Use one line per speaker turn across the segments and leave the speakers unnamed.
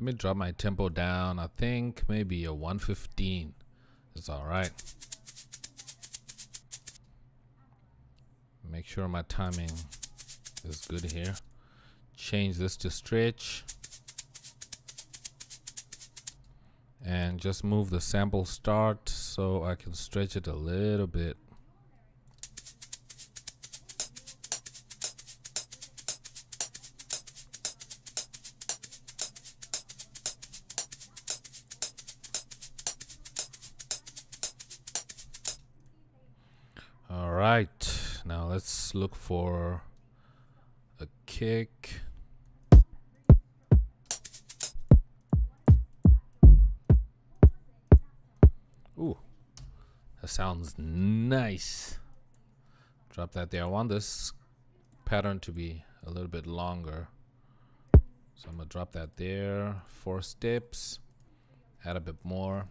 Let me drop my tempo down. I think maybe a 115 is all right. Make sure my timing is good here. Change this to stretch. And just move the sample start so I can stretch it a little bit. All right, now let's look for a kick. Ooh, that sounds nice. Drop that there. I want this pattern to be a little bit longer. So I'm gonna drop that there. 4 steps, add a bit more.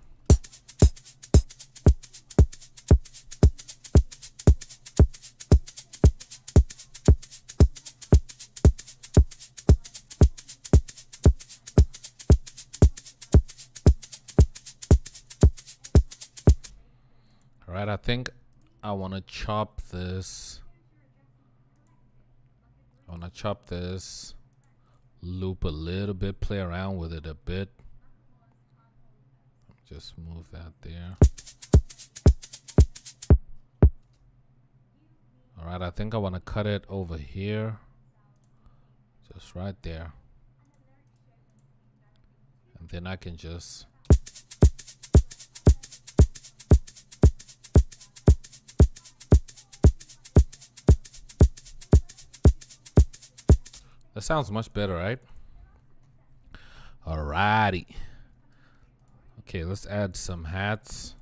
All right, I think I want to chop this. I want to chop this loop a little bit, play around with it a bit. Just move that there. All right, I think I want to cut it over here. Just right there. And then I can just that sounds much better, right? Alrighty. Okay, let's add some hats.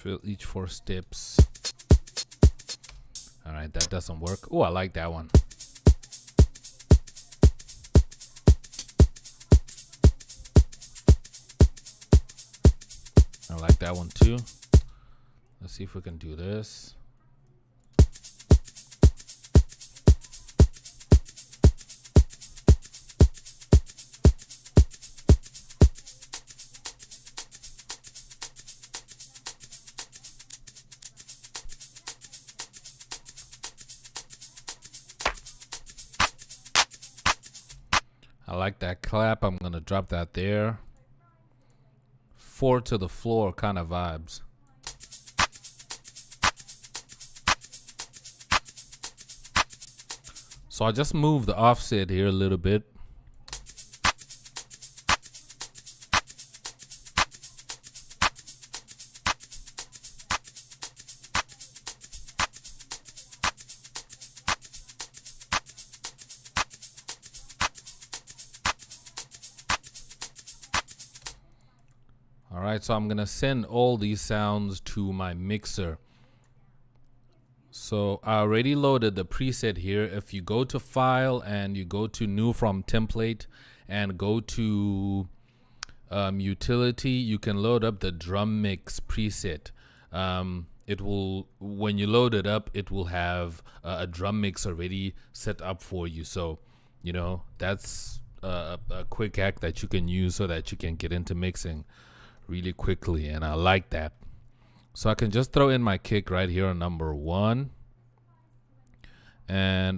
Fill each 4 steps. All right, that doesn't work. Oh, I like that one. I like that one too. Let's see if we can do this. I like that clap. I'm gonna drop that there. 4 to the floor kind of vibes. So I just moved the offset here a little bit. All right, so I'm gonna send all these sounds to my mixer. So I already loaded the preset here. If you go to File and you go to New from Template and go to Utility, you can load up the drum mix preset. It will, when you load it up, it will have a drum mix already set up for you. So, you know, that's a quick hack that you can use so that you can get into mixing really quickly, and I like that. So I can just throw in my kick right here on number 1, and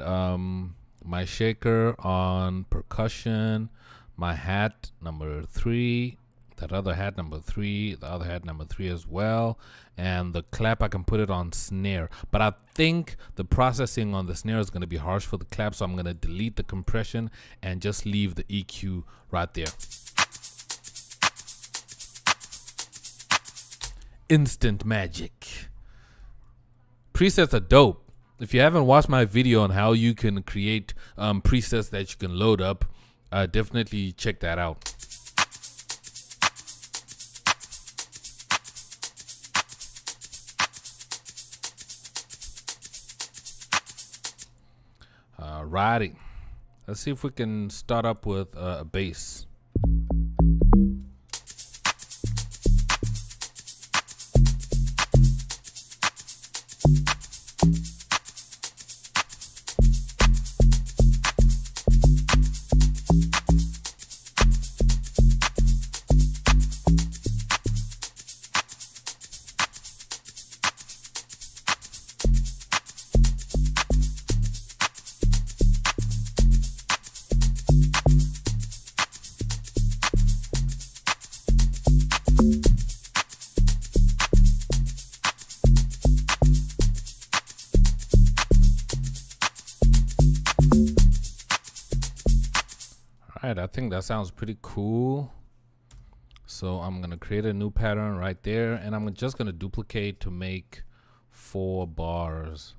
my shaker on percussion, my hat number 3, that other hat number 3, the other hat number 3 as well, and the clap I can put it on snare. But I think the processing on the snare is going to be harsh for the clap, so I'm going to delete the compression and just leave the EQ right there. Instant magic. Presets are dope. If you haven't watched my video on how you can create presets that you can load up, definitely check that out. Alrighty, let's see if we can start up with a bass. Alright, I think that sounds pretty cool. So I'm gonna create a new pattern right there, and I'm just gonna duplicate to make 4 bars.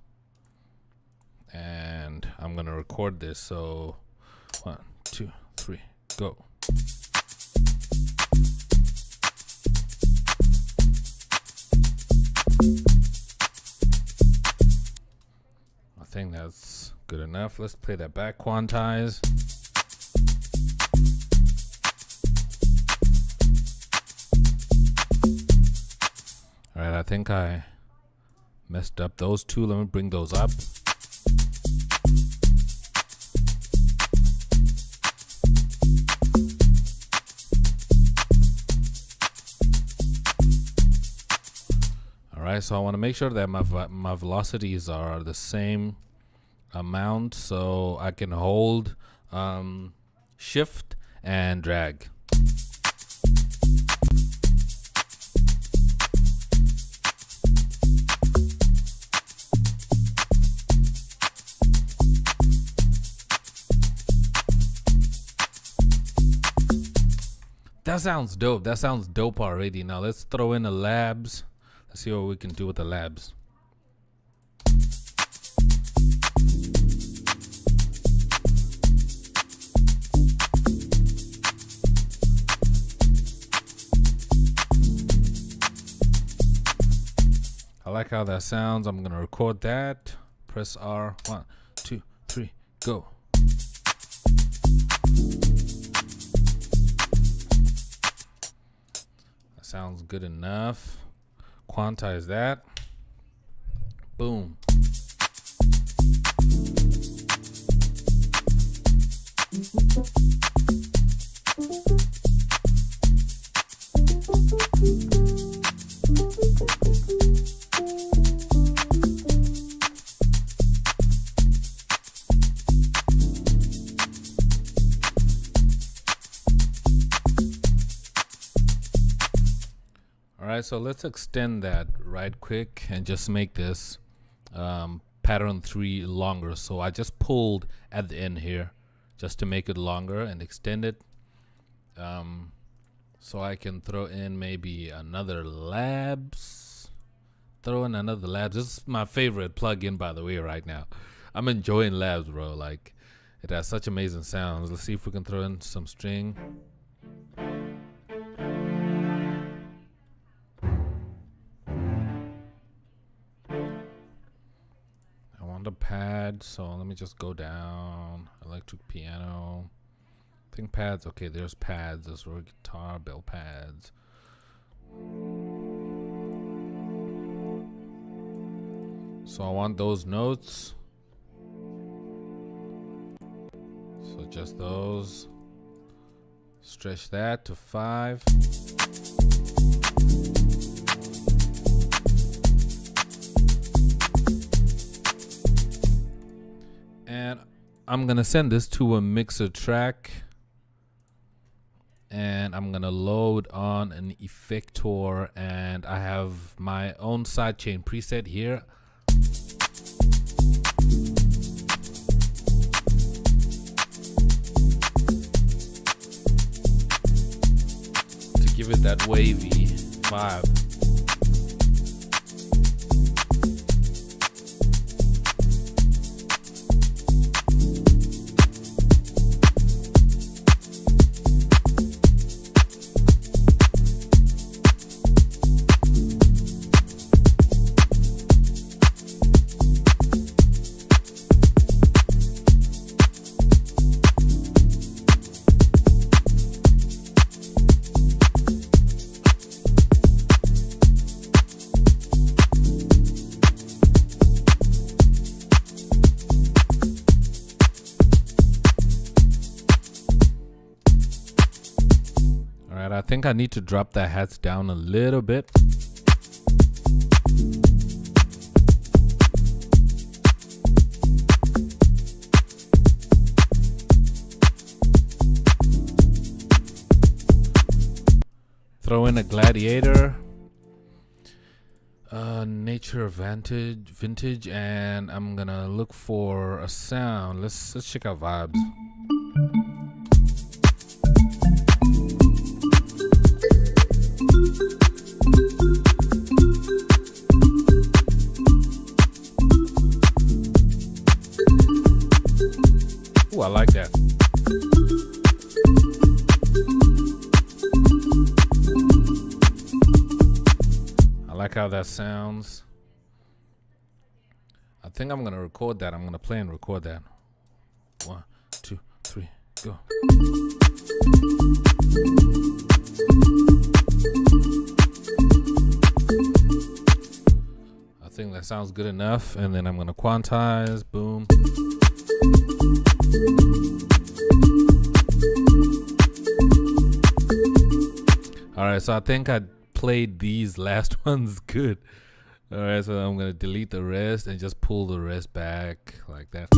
And I'm gonna record this. So 1, 2, 3, go. I think that's good enough. Let's play that back, quantize. Alright, I think I messed up those two. Let me bring those up. Alright, so I want to make sure that my velocities are the same amount, so I can hold shift and drag. That sounds dope. That sounds dope already. Now let's throw in the labs. Let's see what we can do with the labs. I like how that sounds. I'm gonna record that. Press R. 1, 2, 3, go. Sounds good enough. Quantize that. Boom. Alright, so let's extend that right quick and just make this pattern 3 longer. So I just pulled at the end here just to make it longer and extend it. So I can throw in maybe another labs. Throw in another labs. This is my favorite plugin, by the way, right now. I'm enjoying labs, bro. Like, it has such amazing sounds. Let's see if we can throw in some string. The pad, so let me just go down. Electric piano, I think pads. Okay, there's pads. There's for guitar, bell pads. So I want those notes, so just those. Stretch that to 5. And I'm gonna send this to a mixer track, and I'm gonna load on an effector, and I have my own sidechain preset here. To give it that wavy vibe. Alright, I think I need to drop the hats down a little bit. Throw in a gladiator, nature vintage, and I'm gonna look for a sound. Let's check out vibes. Ooh, I like that. I like how that sounds. I think I'm gonna record that. I'm gonna play and record that. 1, 2, 3, go. I think that sounds good enough, and then I'm gonna quantize. Boom. All right, so I think I played these last ones good. All right, so I'm gonna delete the rest and just pull the rest back like that.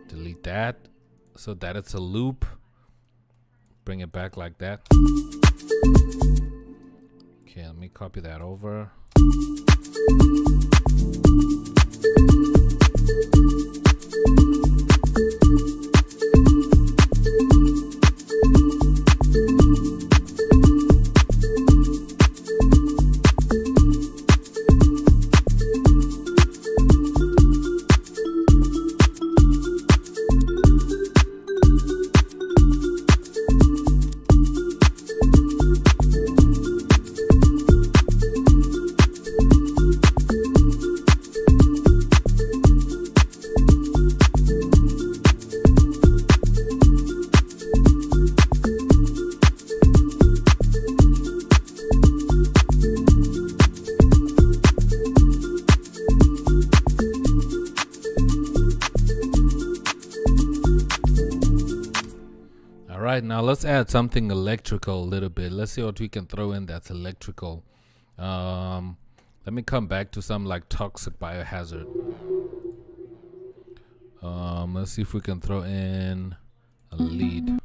Delete that so that it's a loop. Bring it back like that. Okay, let me copy that over. Right, now let's add something electrical a little bit. Let's see what we can throw in that's electrical. Let me come back to some like toxic biohazard. Let's see if we can throw in a lead.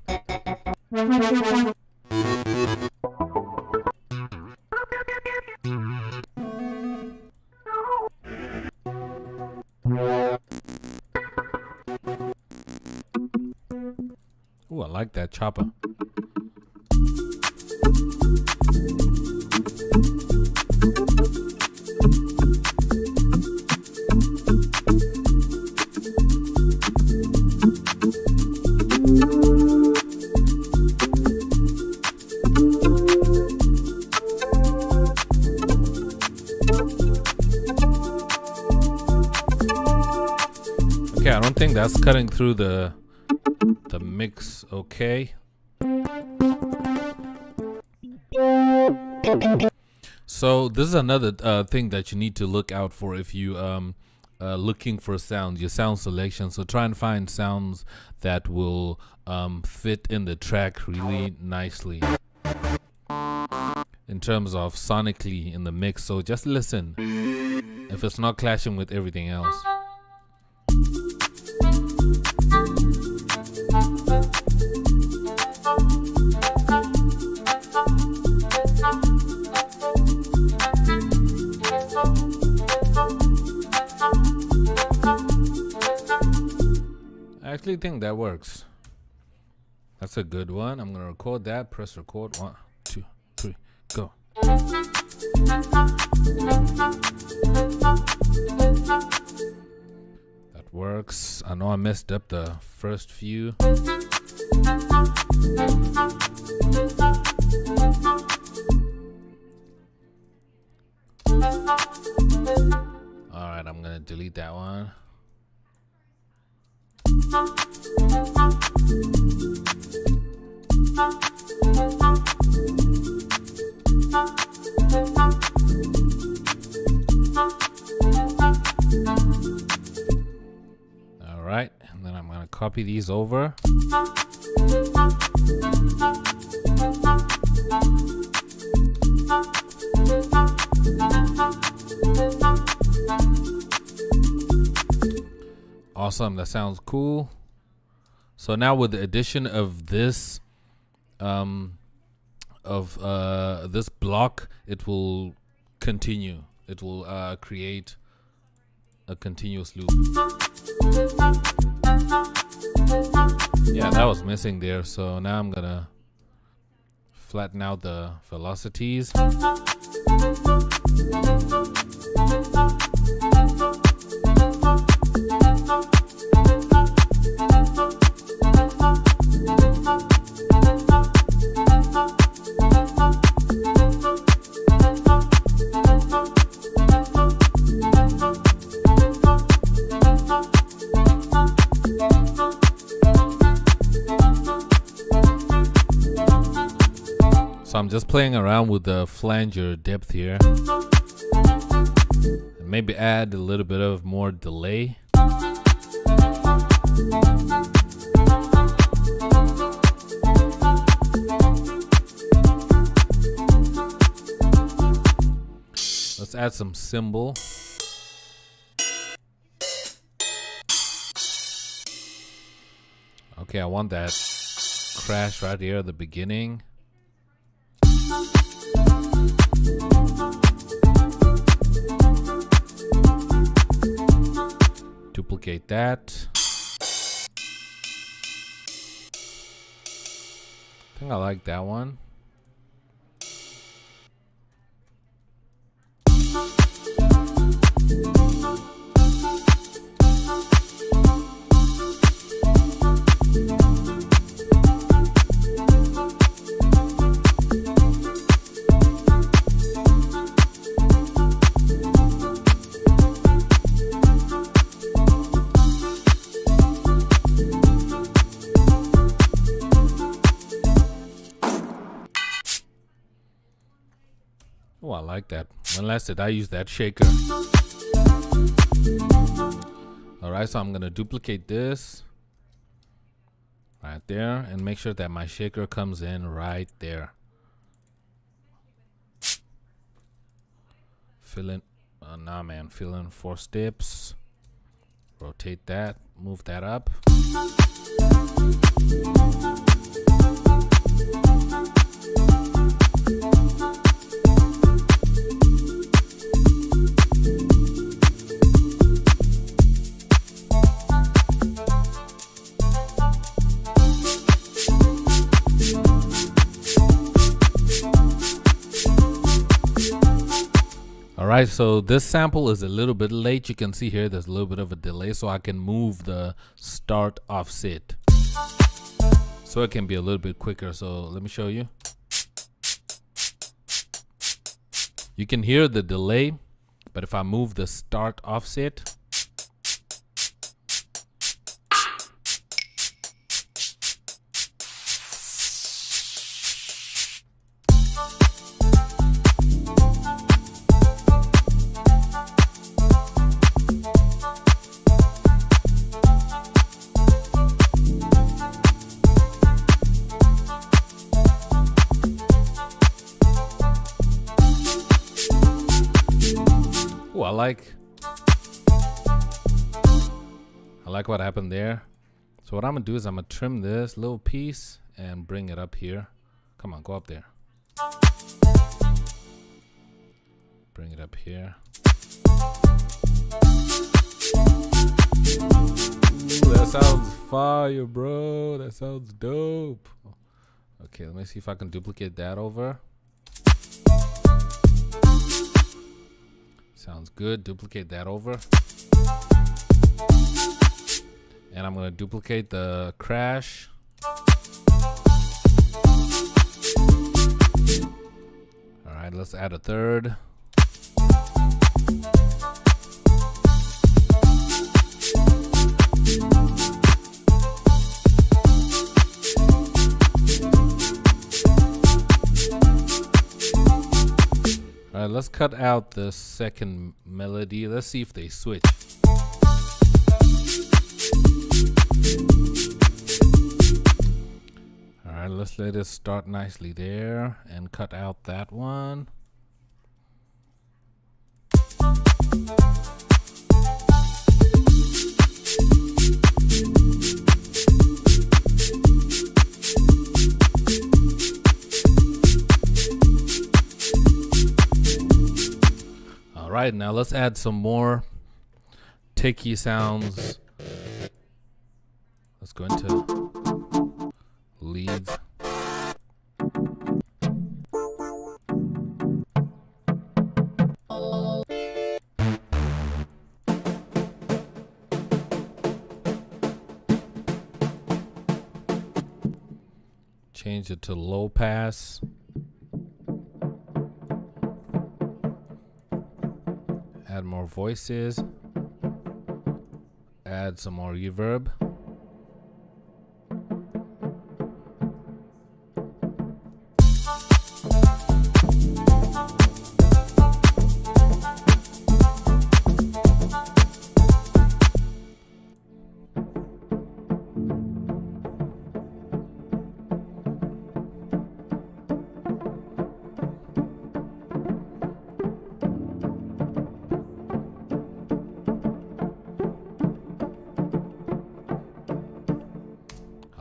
Ooh, I like that chopper. Okay, I don't think that's cutting through the mix. Okay, so this is another thing that you need to look out for if you looking for sounds, your sound selection. So try and find sounds that will fit in the track really nicely in terms of sonically in the mix. So just listen if it's not clashing with everything else. I actually think that works. That's a good one. I'm gonna record that. Press record. 1, 2, 3, go. That works. I know I messed up the first few. Alright, I'm gonna delete that one. Alright, and then I'm gonna copy these over. Awesome, that sounds cool. So now with the addition of this this block, it will continue. It will create a continuous loop. Yeah, that was missing there. So now I'm gonna flatten out the velocities. So I'm just playing around with the flanger depth here. And maybe add a little bit of more delay. Let's add some cymbal. Okay, I want that crash right here at the beginning. Duplicate that. I think I like that one. Oh, I like that. When last did I use that shaker? Alright, so I'm gonna duplicate this right there and make sure that my shaker comes in right there. Fill in, fill in 4 steps. Rotate that, move that up. Alright, so this sample is a little bit late. You can see here there's a little bit of a delay, so I can move the start offset so it can be a little bit quicker. So let me show you. You can hear the delay, but if I move the start offset, I like what happened there. So what I'm gonna do is I'm gonna trim this little piece and bring it up here. Come on, go up there. Bring it up here. Ooh, that sounds fire, bro. That sounds dope. Okay, let me see if I can duplicate that over. Sounds good. Duplicate that over. And I'm going to duplicate the crash. All right, let's add a third. All right, let's cut out the second melody. Let's see if they switch. Just let it start nicely there and cut out that one. All right, now let's add some more ticky sounds. Let's go into leads. Change it to low pass. Add more voices. Add some more reverb.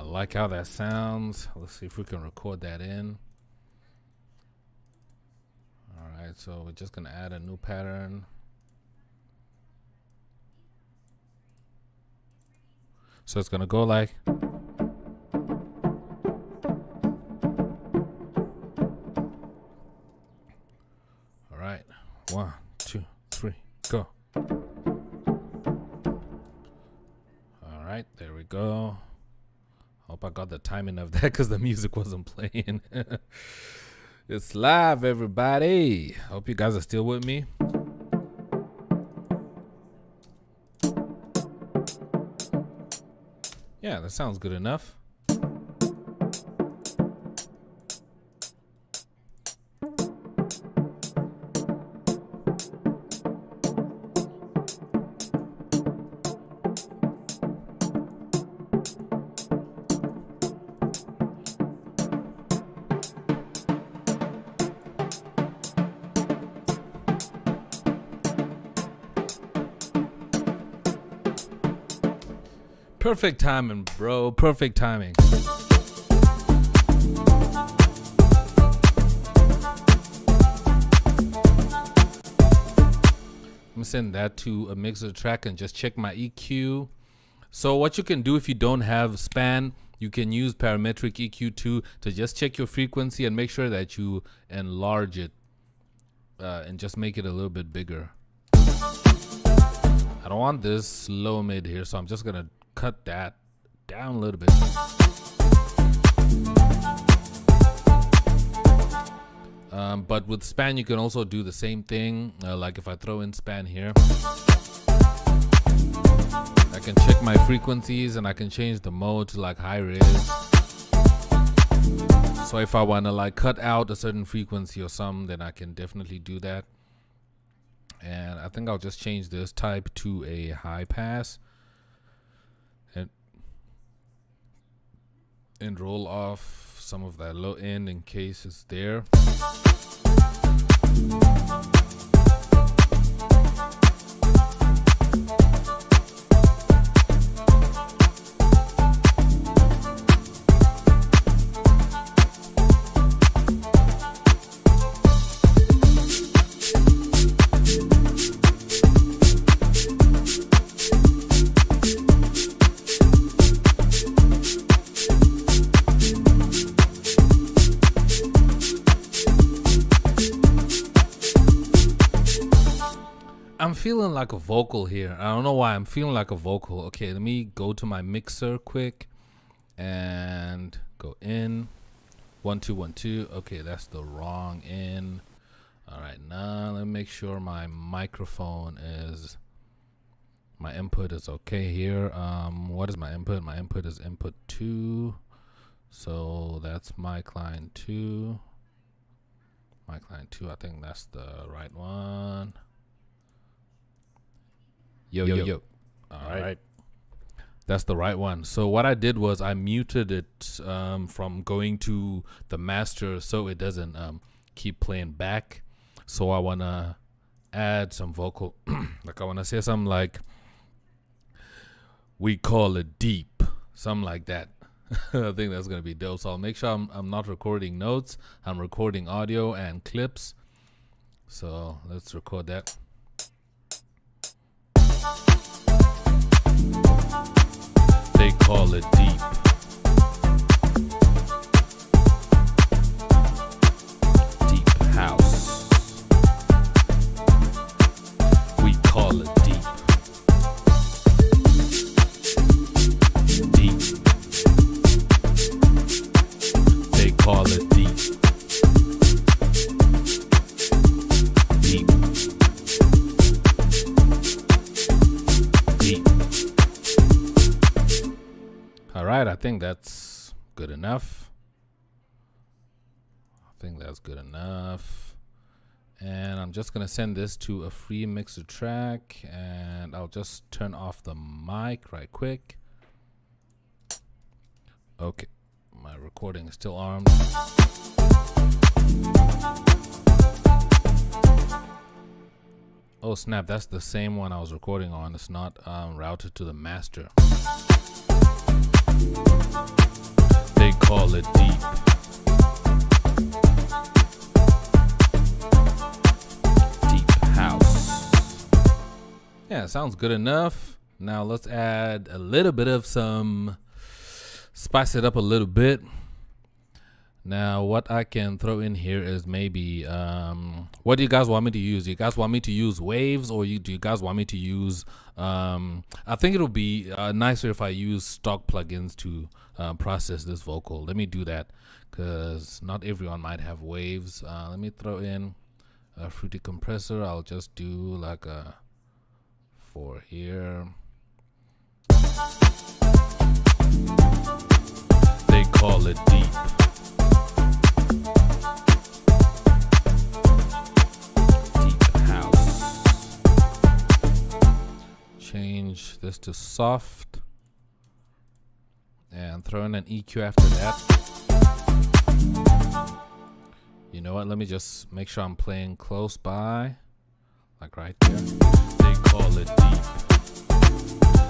Like how that sounds. Let's see if we can record that in. All right, so we're just gonna add a new pattern. So it's gonna go like. All right, 1, 2, 3, go. All right, there we go. Hope I got the timing of that because the music wasn't playing. It's live, everybody. Hope you guys are still with me. Yeah, that sounds good enough. Perfect timing, bro. Perfect timing. I'm gonna send that to a mixer track and just check my EQ. So what you can do if you don't have span, you can use parametric EQ2 to just check your frequency and make sure that you enlarge it and just make it a little bit bigger. I don't want this low mid here, so I'm just gonna cut that down a little bit. But with span, you can also do the same thing. Like if I throw in span here, I can check my frequencies and I can change the mode to like high res. So if I want to like cut out a certain frequency or something, then I can definitely do that. And I think I'll just change this type to a high pass. And roll off some of that low end in case it's there. I'm feeling like a vocal here. I don't know why I'm feeling like a vocal. Okay, let me go to my mixer quick and go in. 1 2 1 2. Okay, that's the wrong in. All right, now let me make sure my microphone is, my input is okay here. What is my input? My input is input 2. So that's mic line 2. Mic line 2, I think that's the right one. Yo. All right. That's the right one. So what I did was I muted it from going to the master so it doesn't keep playing back. So I want to add some vocal. Like I want to say something like, we call it deep. Something like that. I think that's going to be dope. So I'll make sure I'm not recording notes. I'm recording audio and clips. So let's record that. They call it deep. Deep house. We call it deep. Deep. They call it deep. Deep. Deep. All right, I think that's good enough. And I'm just gonna send this to a free mixer track, and I'll just turn off the mic right quick. Okay, my recording is still armed. Oh snap, that's the same one I was recording on. It's not routed to the master. They call it deep. Deep house. Yeah, sounds good enough. Now let's add a little bit of spice it up a little bit. Now what I can throw in here is maybe, what do you guys want me to use? Do you guys want me to use waves, or do you guys want me to use, I think it'll be nicer if I use stock plugins to process this vocal. Let me do that, because not everyone might have waves. Let me throw in a fruity compressor. I'll just do like a 4 here. They call it deep. Change this to soft and throw in an EQ after that. You know what? Let me just make sure I'm playing close by, like right there. They call it deep.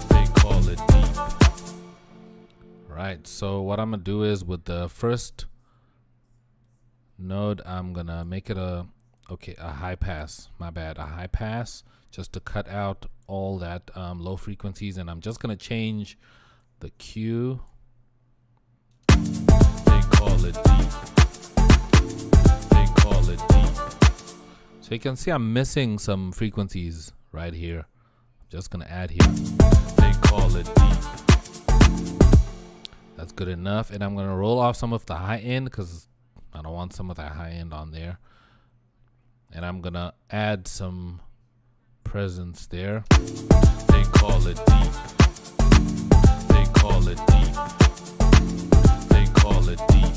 They call it deep. Right. So what I'm gonna do is with the first node, I'm gonna make it a high pass. My bad, a high pass, just to cut out all that low frequencies, and I'm just gonna change the Q. They call it deep. They call it deep. So you can see I'm missing some frequencies right here. I'm just gonna add here. They call it deep. That's good enough, and I'm gonna roll off some of the high end because I don't want some of that high end on there. And I'm gonna add some presence there. They call it deep. They call it deep. They call it deep.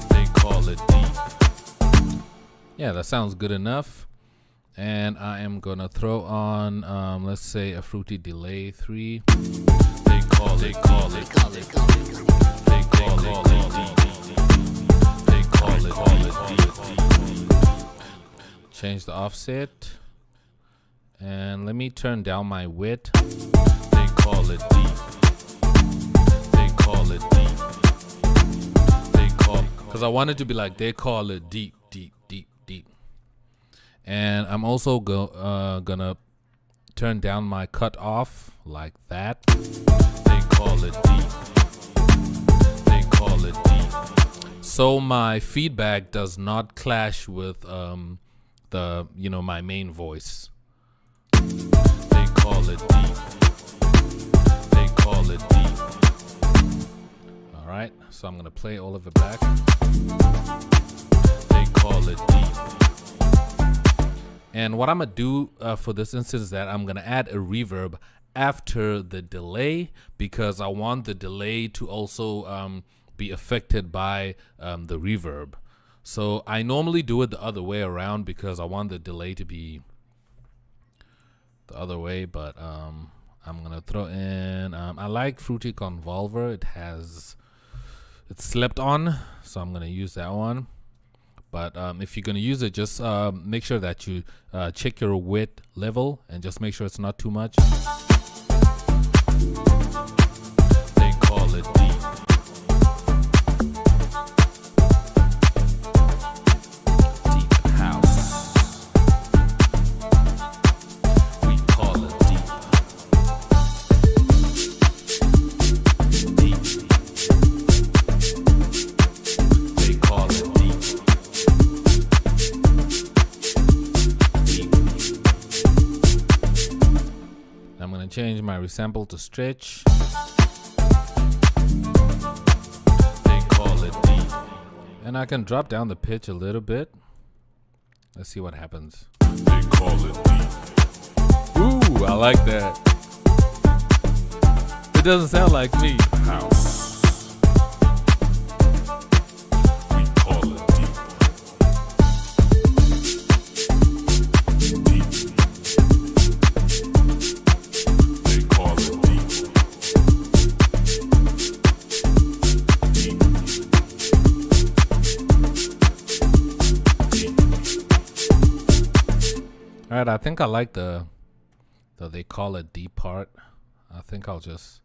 They call it deep. Yeah, that sounds good enough. And I am gonna throw on let's say a fruity delay 3. They call it deep. They call it deep. They call it deep. Change the offset. And let me turn down my width. They call it deep. They call it deep. They call, because I want it to be like, they call it deep, deep, deep, deep. And I'm also gonna turn down my cut off like that. They call it deep. They call it deep. So my feedback does not clash with my main voice. They call it deep. They call it deep. All right, so I'm gonna play all of it back. They call it deep. And what I'm gonna do for this instance is that I'm gonna add a reverb after the delay, because I want the delay to also be affected by the reverb. So I normally do it the other way around because I want the delay to be the other way, but I'm gonna throw in. I like Fruity Convolver. It's slept on, so I'm gonna use that one. But if you're gonna use it, just make sure that you check your width level and just make sure it's not too much. They call it deep. Change my resample to stretch. They call it deep. And I can drop down the pitch a little bit. Let's see what happens. They call it deep. Ooh, I like that. It doesn't sound like me. House. We call it deep. Alright, I think I like the they call it deep part. I think I'll just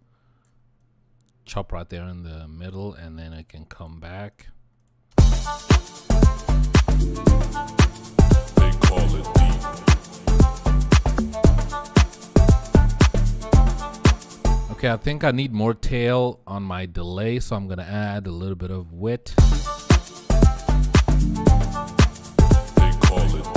chop right there in the middle and then it can come back. They call it deep. Okay, I think I need more tail on my delay, so I'm gonna add a little bit of width. They call it deep.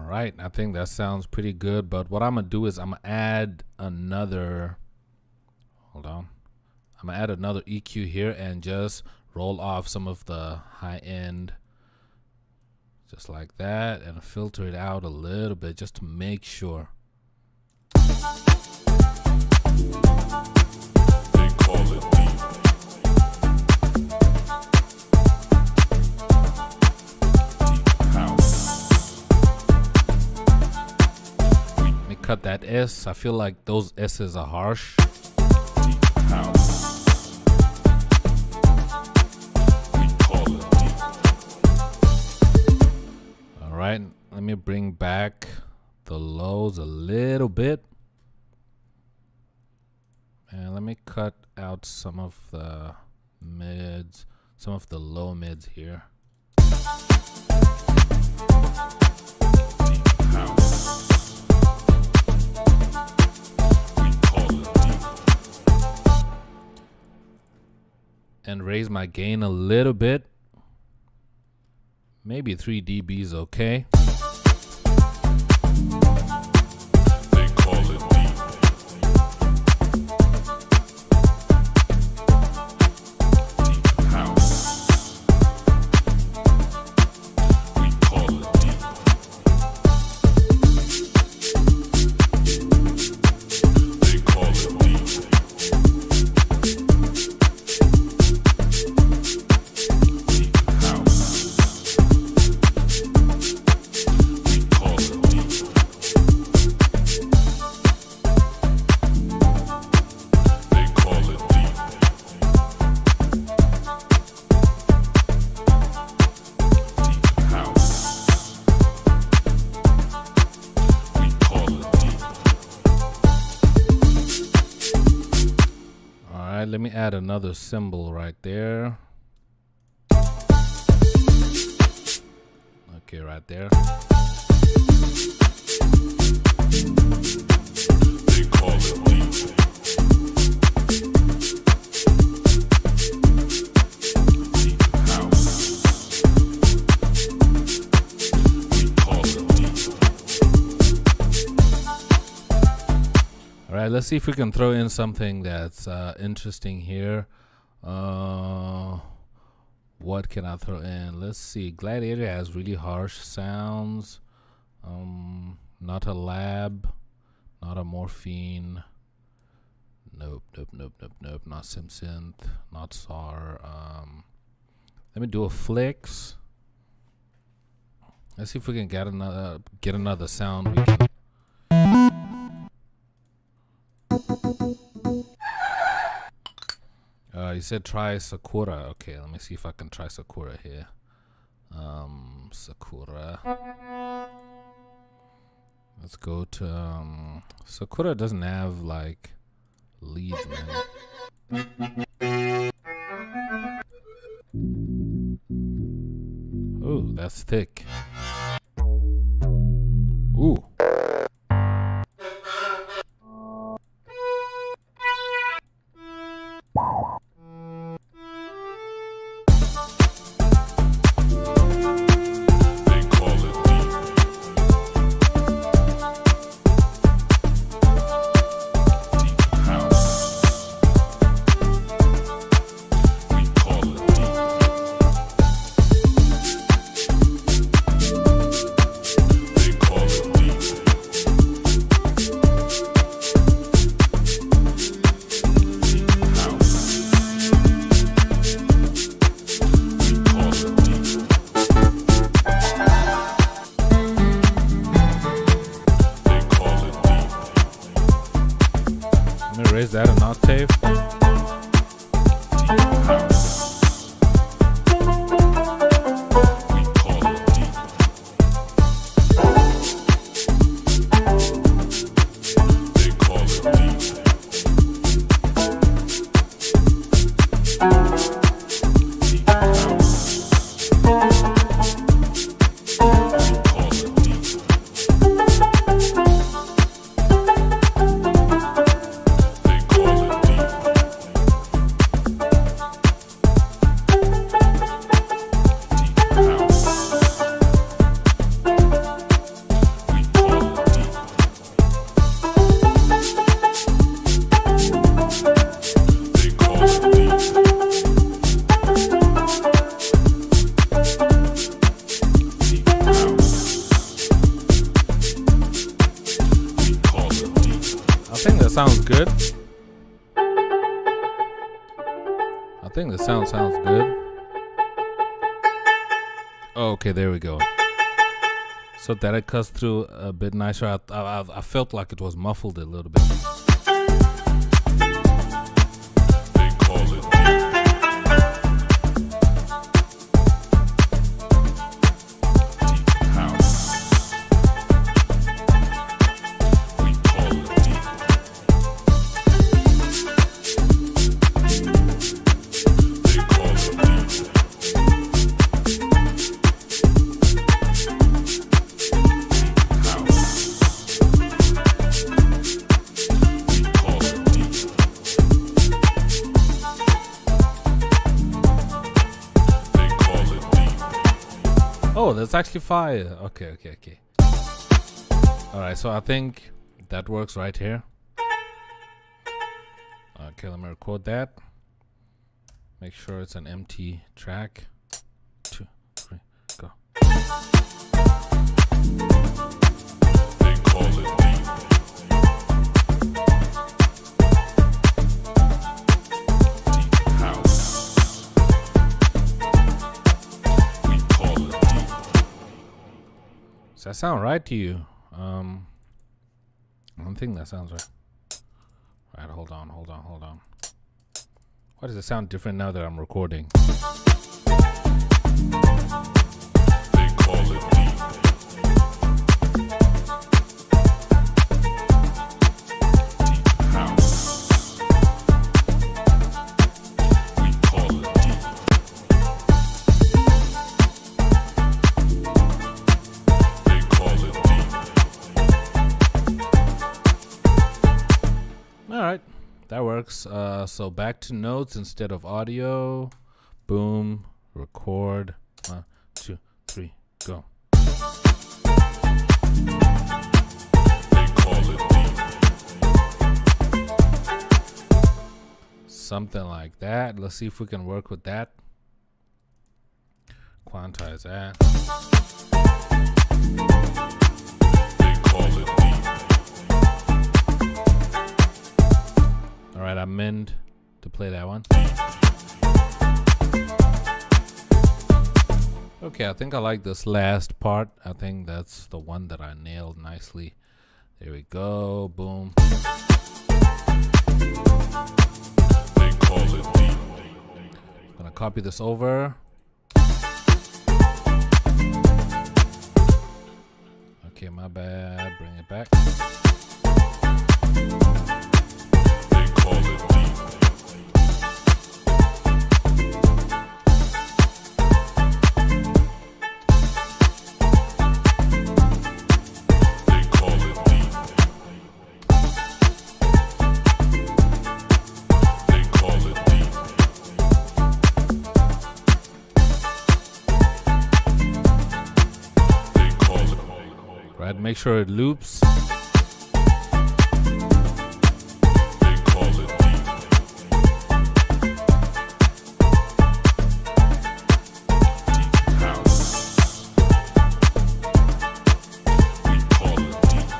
Right, I think that sounds pretty good, but what I'm gonna do is I'm gonna add another EQ here and just roll off some of the high end just like that and filter it out a little bit just to make sure. They call it deep. Cut that S. I feel like those S's are harsh. Deep house. We call it deep. All right, let me bring back the lows a little bit. And let me cut out some of the mids, some of the low mids here. Deep house. And raise my gain a little bit. Maybe 3 dB is okay. They call it deep. Deep house. We call it deep. They call it deep. Let me add another cymbal right there. Okay, right there. They call it deep. Deep house. We call it deep. All right, let's see if we can throw in something that's interesting here. What can I throw in? Let's see. Gladiator has really harsh sounds. Not a lab, not a morphine. Nope. Not SimSynth, not SAR. Let me do a flex. Let's see if we can get another sound. We can. You said try Sakura. Okay, let me see if I can try Sakura here. Sakura. Let's go to Sakura doesn't have like leads, man. Ooh, that's thick. Ooh. Raise that an octave. Sounds good. I think the sounds good. Oh, okay, there we go. So that it cuts through a bit nicer. I felt like it was muffled a little bit. They call it Oh, that's actually fire. Okay. Alright, so I think that works right here. Okay, let me record that. Make sure it's an empty track. 2, 3, go. They call it deep. Deep house. We call it deep. Does that sound right to you? I don't think that sounds right. All right, hold on. Why does it sound different now that I'm recording? They call it deep. Deep house. We call it deep. They call it deep. All right. That works. So back to notes instead of audio. Boom. Record. 1, 2, 3, go. They call it deep. Something like that. Let's see if we can work with that. Quantize that. They call it deep. All right, I meant to play that one. Okay, I think I like this last part. I think that's the one that I nailed nicely. There we go. Boom. They call it deep. I'm gonna copy this over. Okay, my bad. Bring it back. They call it deep. They call it deep. They call it deep. They call it. Right, make sure it loops. They call it deep. Deep house. We call it deep.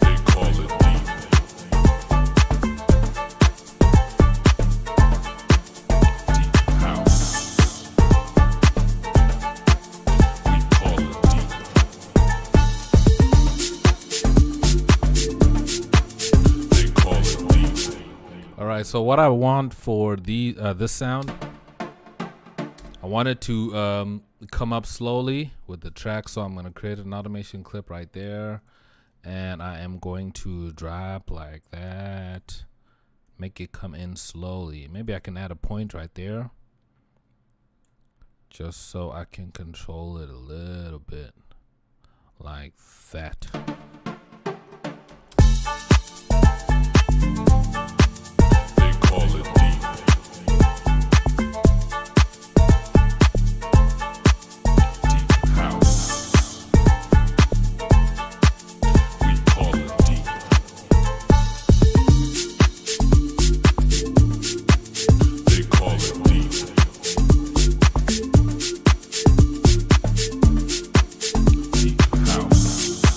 They call it deep. Deep house. Alright, so what I want for the this sound, I want it to come up slowly with the track, so I'm going to create an automation clip right there, and I am going to drop like that, make it come in slowly. Maybe I can add a point right there, just so I can control it a little bit, like that. Call it deep. Deep house. We call it deep. They call it deep. Deep house.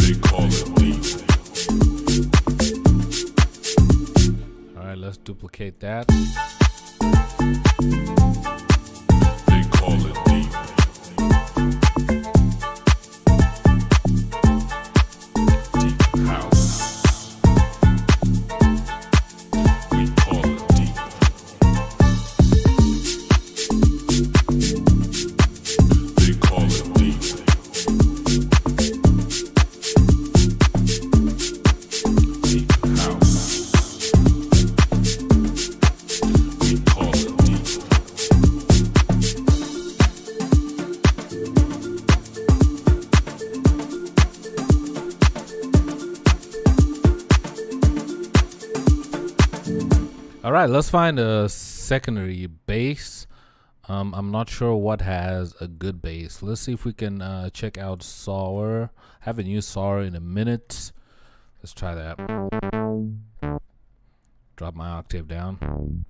We call it deep. Let's duplicate that. They call it deep. Deep house. We call it deep. They call it deep. Deep house. All right, let's find a secondary bass. I'm not sure what has a good bass. Let's see if we can check out Sour. Haven't used Sour in a minute. Let's try that. Drop my octave down.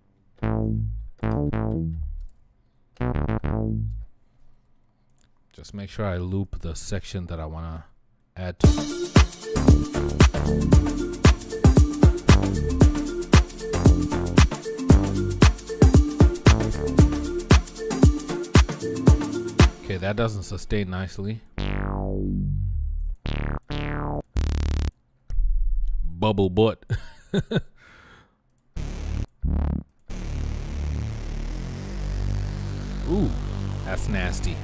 Just make sure I loop the section that I want to add to. Okay, that doesn't sustain nicely. Bubble butt. Ooh, that's nasty.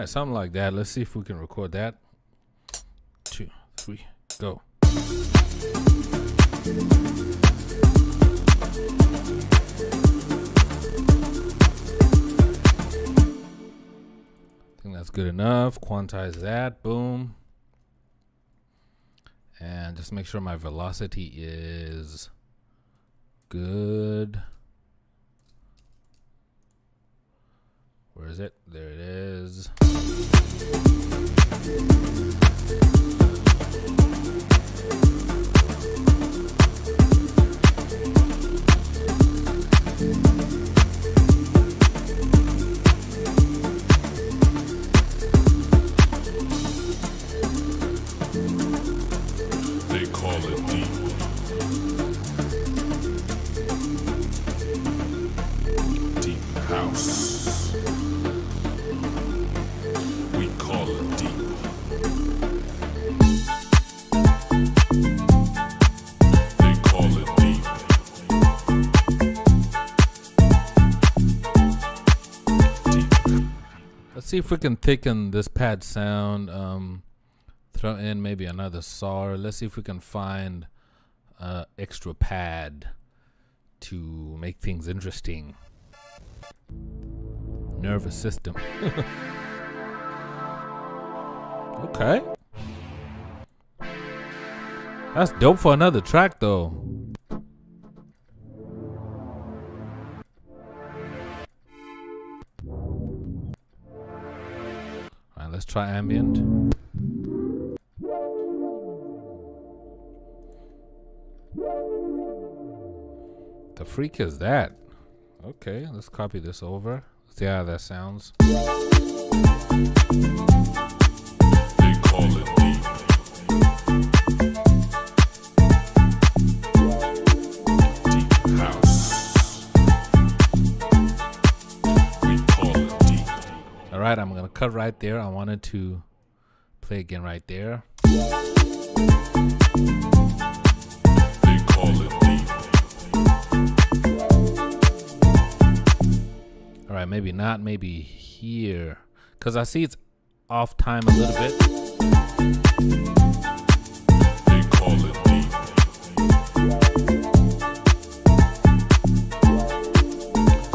right, something like that. Let's see if we can record that. 2, 3, go. I think that's good enough. Quantize that. Boom. And just make sure my velocity is good. Where is it? There it is.
They call it deep. Deep house. We call it deep. They call it deep. Deep.
Let's see if we can thicken this pad sound. Throw in maybe another saw. Let's see if we can find extra pad to make things interesting. Nervous system. Okay. That's dope for another track though. Alright, let's try ambient. The freak is that? Okay, let's copy this over. See how that sounds.
They call it deep. Deep house. We call it deep.
Alright, I'm gonna cut right there. I wanted to play again right there.
They call it deep.
Alright, maybe not, maybe here. Cause I see it's off time a little bit.
They call it deep.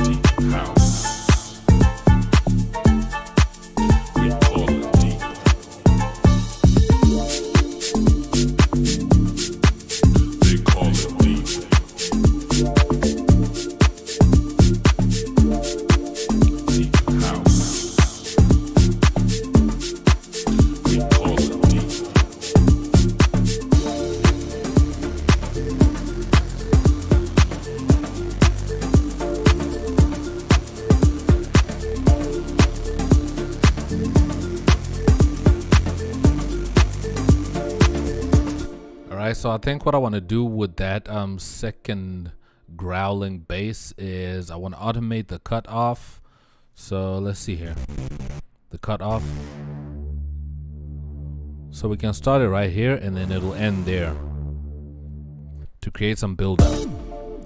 Deep house. We call it deep. They call it deep. Deep house. We call it deep.
Alright, so I think what I want to do with that second growling bass is I want to automate the cutoff. So let's see here. The cutoff. So we can start it right here and then it'll end there to create some buildup.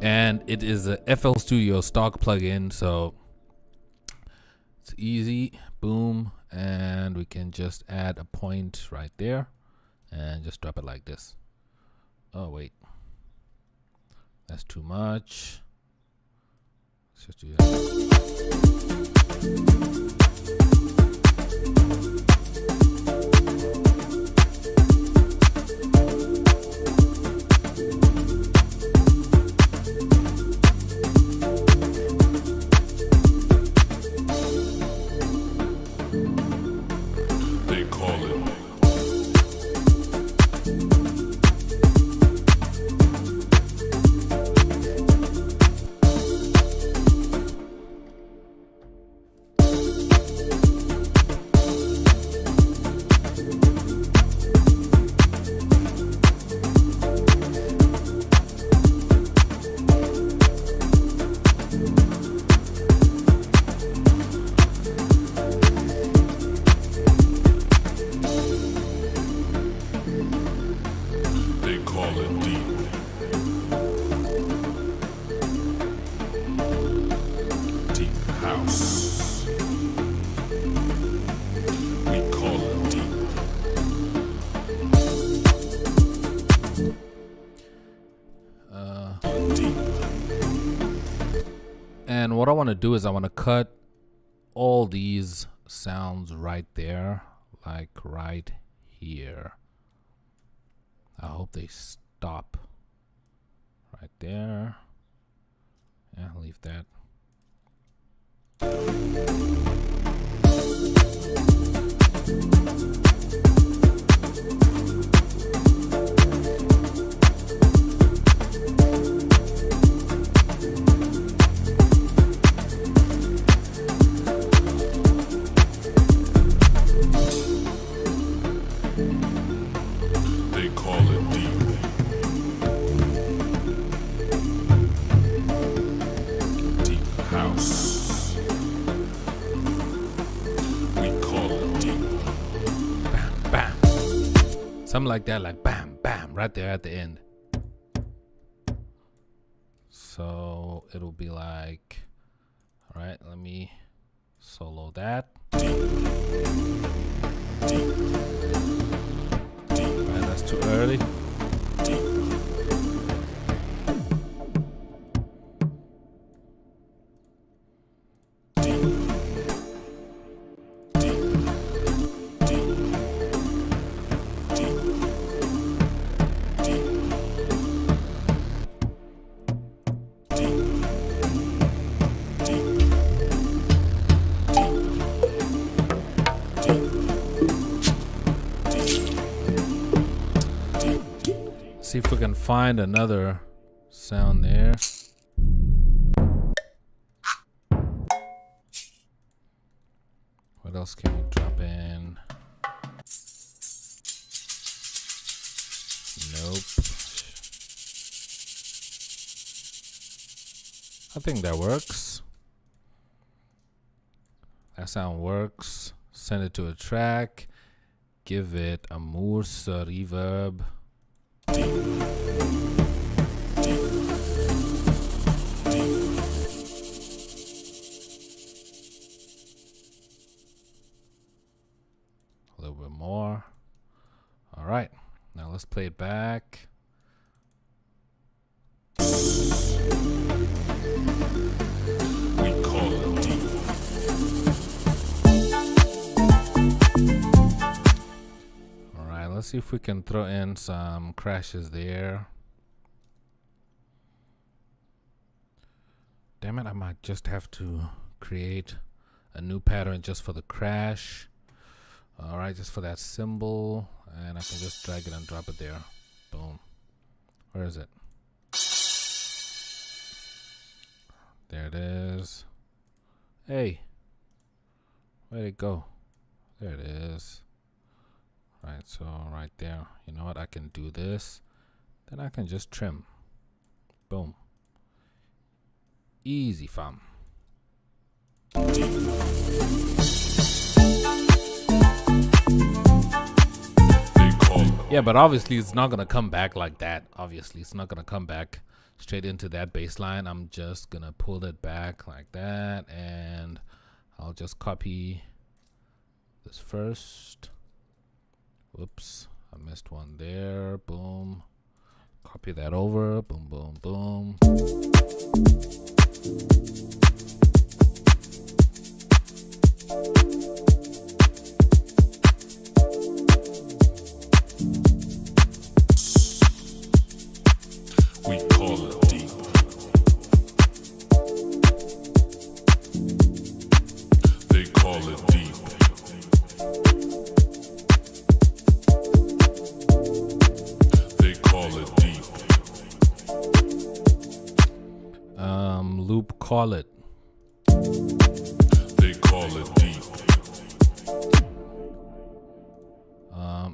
And it is a FL Studio stock plugin, so it's easy. Boom. And we can just add a point right there and just drop it like this. Oh, wait. That's too much. Let's just do that.
They call it deep. Deep house.
And what I want to do is I want to cut all these sounds right there, like right here. I hope they stop right there. Yeah, leave that.
They call it deep. Deep house. We call it deep.
Bam, bam. Something like that, like bam, bam, right there at the end. So it'll be like, all right, let me solo that. Right, that's too early. See if we can find another sound there. What else can we drop in? Nope. I think that works. That sound works. Send it to a track. Give it a Morse reverb. A little bit more. All right, now let's play it back.
We call it deep.
All right, let's see if we can throw in some crashes there. Damn it, I might just have to create a new pattern just for the crash. All right, just for that symbol, and I can just drag it and drop it there. Boom. Where is it? There it is. Hey, where'd it go? There it is. Right, so right there. You know what? I can do this. Then I can just trim. Boom. Easy, fam. Yeah, but obviously it's not gonna come back like that. Obviously, it's not gonna come back straight into that bass line. I'm just gonna pull it back like that, and I'll just copy this first. Whoops, I missed one there. Boom. Copy that over. Boom, boom, boom.
We call it deep. They call it deep. They call it deep.
Loop call it.
They call it deep.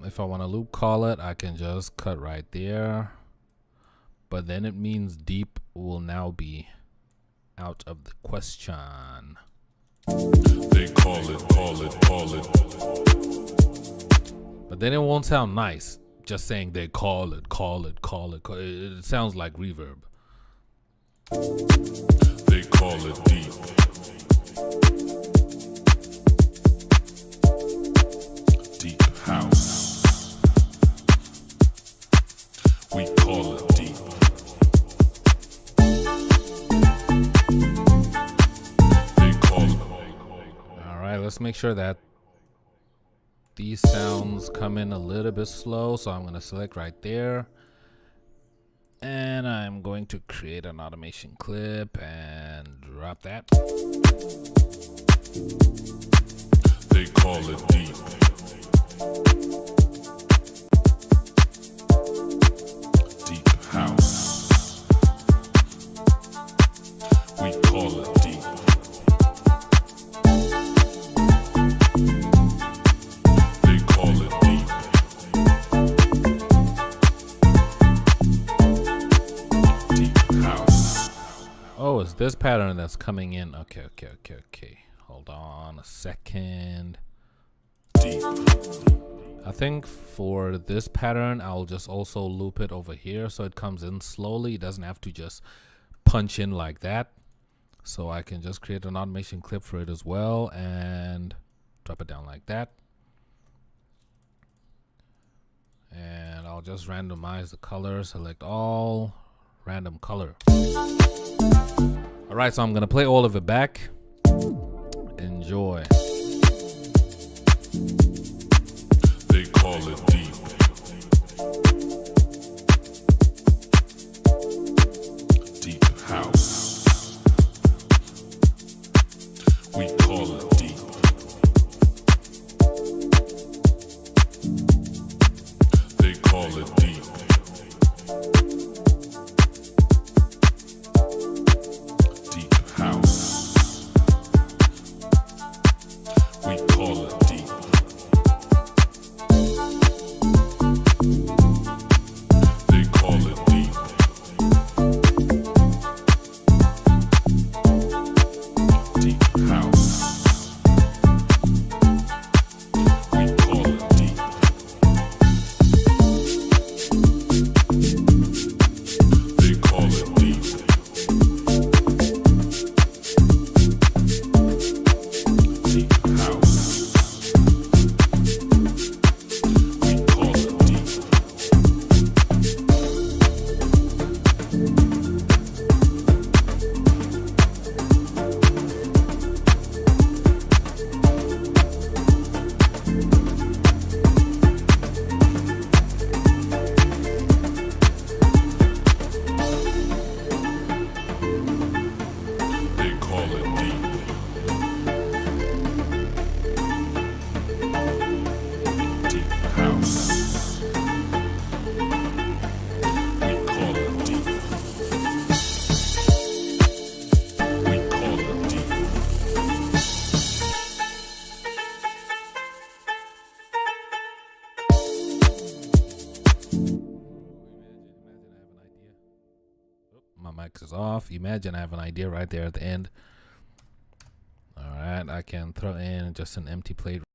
If I want to loop call it, I can just cut right there. But then it means deep will now be out of the question.
They call it.
But then it won't sound nice. Just saying they call it. It sounds like reverb.
They call it deep. Deep house. We call it deep. They call it.
All right, let's make sure that these sounds come in a little bit slow. So I'm going to select right there. And I'm going to create an automation clip and drop that.
They call it deep. Deep house. We call it deep. They call it deep. Deep house.
Oh, it's this pattern that's coming in. Okay. Hold on a second.
Deep.
I think for this pattern, I'll just also loop it over here so it comes in slowly. It doesn't have to just punch in like that. So I can just create an automation clip for it as well and drop it down like that. And I'll just randomize the color, select all, random color. All right, so I'm gonna play all of it back. Enjoy.
They call it deep. Deep house. We call it deep. They call it deep. Deep house. We call it deep. They call it deep. Deep house. We call it deep. They call it deep. Deep house. We call it deep. They call it deep. Deep house. We call it deep. We call it deep.
My mic is off. Imagine I have an idea right there at the end. All right, I can throw in just an empty plate